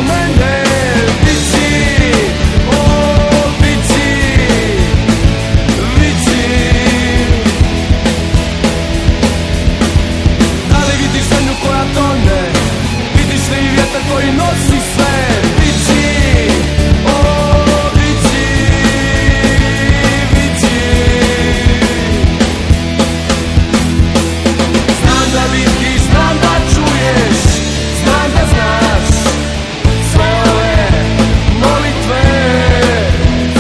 mene. Vici, o vici, vici. Da li vidiš zemlju koja tone? Vidiš li vjetar koji nosi sve? Vici, o vici, vici. Znam da vidiš, znam da čuješ, znam da znaš sve ove molitve.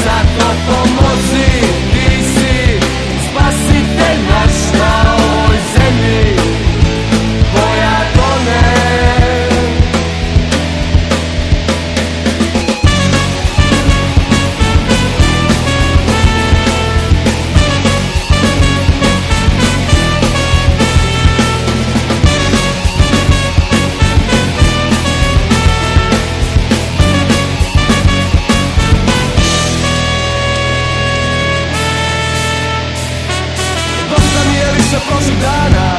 Zato pomozi, ti si spasitelj naš na ovoj zemlji koja tone. Dosta mi je više prošlih dana,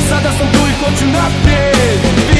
sada sam tu i hoću naprijed.